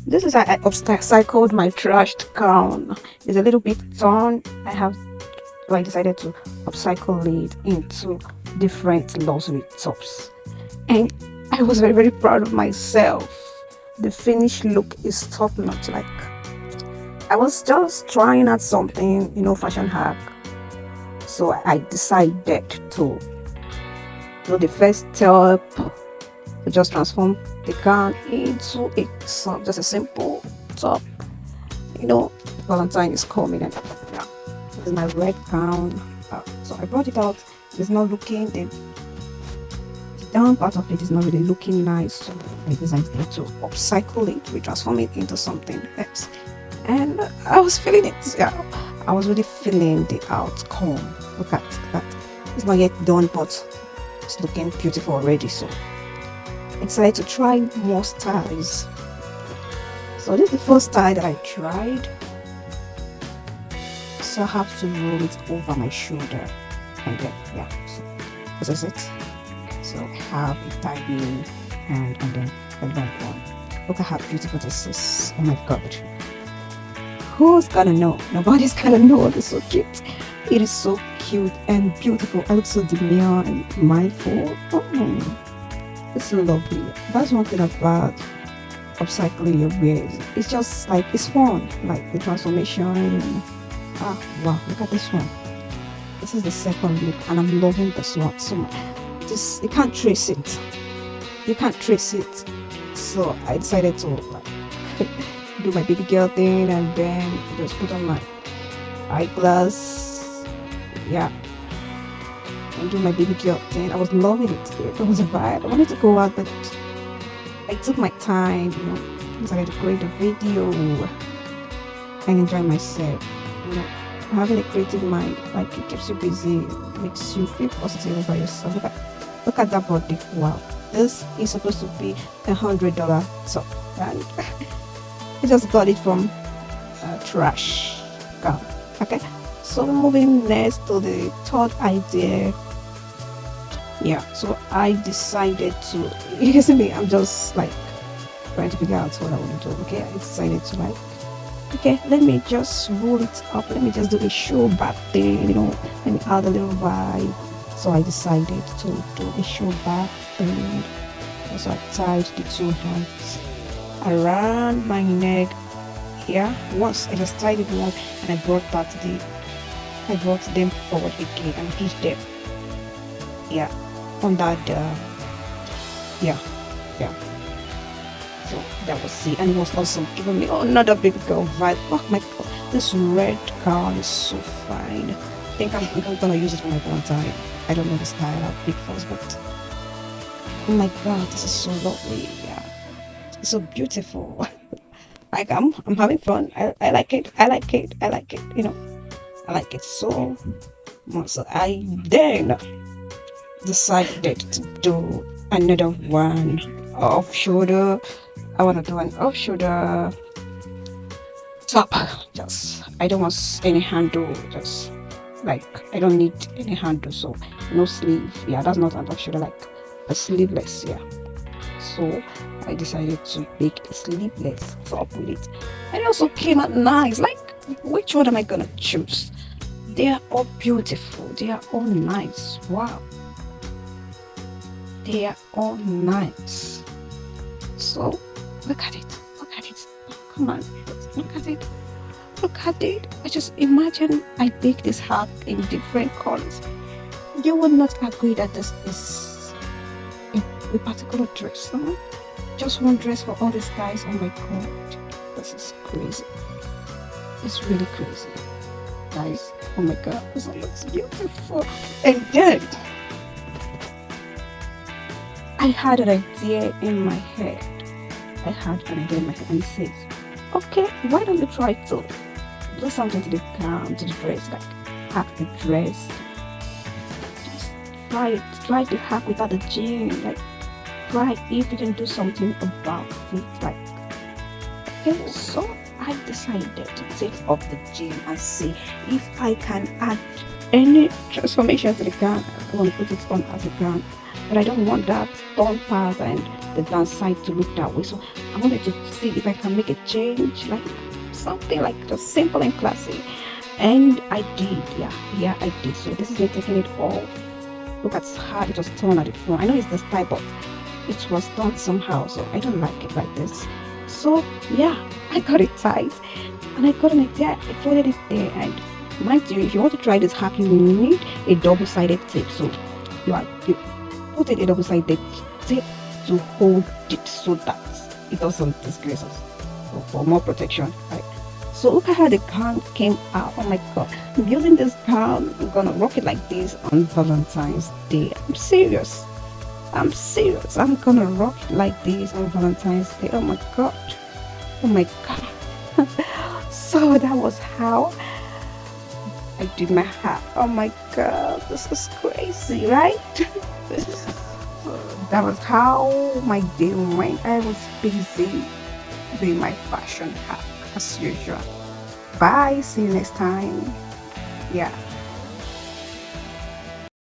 This is I upcycled my trashed gown. It's a little bit torn. So I decided to upcycle it into different luxury tops. And I was very, very proud of myself. The finished look is top notch. Like, I was just trying out something, fashion hack. So I decided to do the first step to just transform the gown into just a simple top. Valentine is coming, and yeah, this is my red gown. So I brought it out. It's not looking the down part of it is not really looking nice. So I decided to upcycle it, transform it into something else. And I was feeling it. Yeah, I was really feeling the outcome. Look at that. It's not yet done, but it's looking beautiful already. So I decided to try more styles. So this is the first style that I tried. So I have to roll it over my shoulder, and then so this is it. So I have a tiny and then a long one. Look at how beautiful this is. Oh my god. Who's gonna know? Nobody's gonna know. It's so cute. It is so cute and beautiful. I look so demure and mindful. Oh, it's so lovely. That's one thing about upcycling your wears. It's just like, it's fun. Like the transformation. Wow, look at this one. This is the second look, and I'm loving this one so much. You can't trace it. You can't trace it. So I decided to do my baby girl thing, and then just put on my eyeglass. Yeah. And do my baby girl thing. I was loving it. It was a vibe. I wanted to go out, but I took my time, decided to create a video and enjoy myself. Having a creative mind, like, it keeps you busy, makes you feel positive about yourself. Look at that body. Wow, this is supposed to be $100 top, and I just got it from trash gown. Okay, so moving next to the third idea. Yeah, so I decided to, you see me, I'm just like trying to figure out what I want to do. Okay, I decided to okay, let me just roll it up. Let me just do a show back thing, let me add a little vibe. So I decided to do a show back thing. So I tied the two hands around my neck. Yeah, once I just tied it once, and I brought them forward again and hit them. Yeah, on that. Yeah. So that was it, and it was also giving me another baby girl vibe. Oh my god, this red gown is so fine. I think I'm gonna use it for my Valentine. I don't know the style I'll pick first, but oh my god, this is so lovely. Yeah, it's so beautiful. Like, I'm having fun. I like it. I like it. I like it. I like it so much. So I then decided to do another one off shoulder. I want to do an off shoulder top. Just, I don't want any handle. Just like, I don't need any handle. So no sleeve. Yeah, that's not an off shoulder, like a sleeveless. Yeah. So I decided to make a sleeveless top with it, and it also came out nice. Like, which one am I gonna choose? They are all beautiful. They are all nice. Wow. They are all nice. So look at it. Look at it. Oh, come on. Look at it. Look at it. I just imagine I make this hat in different colors. You will not agree that this is a particular dress. Huh? Just one dress for all these guys. Oh my god. This is crazy. It's really crazy. Guys, oh my god, this one looks beautiful. And then I had an idea in my head. And it says, okay, why don't you try to do something to the gown, to the dress, like hack the dress. Just try to hack without the gym, like try if you can do something about it, like, okay. So I decided to take off the gym and see if I can add any transformation to the gown. I want to put it on as a gown. but I don't want that torn part and the downside to look that way. So I wanted to see if I can make a change, like something like just simple and classy. And I did, yeah, I did. So this is me taking it off. Look at how it was torn at the front. I know it's the style, but it was done somehow, so I don't like it like this. So yeah, I got it tight and I got an idea. I folded it there, and mind you, if you want to try this hack, you will need a double-sided tape. So you put it a double-sided tape to hold it so that it doesn't disgrace us. So for more protection, right? So look at how the gown came out. Oh my god, I'm using this gown. I'm gonna rock it like this on Valentine's Day. I'm serious. I'm gonna rock it like this on Valentine's Day. Oh my god. Oh my god. So that was how I did my hair. Oh my god, this is crazy, right? That was how my day went. I was busy doing my fashion hack as usual. Bye, see you next time. Yeah.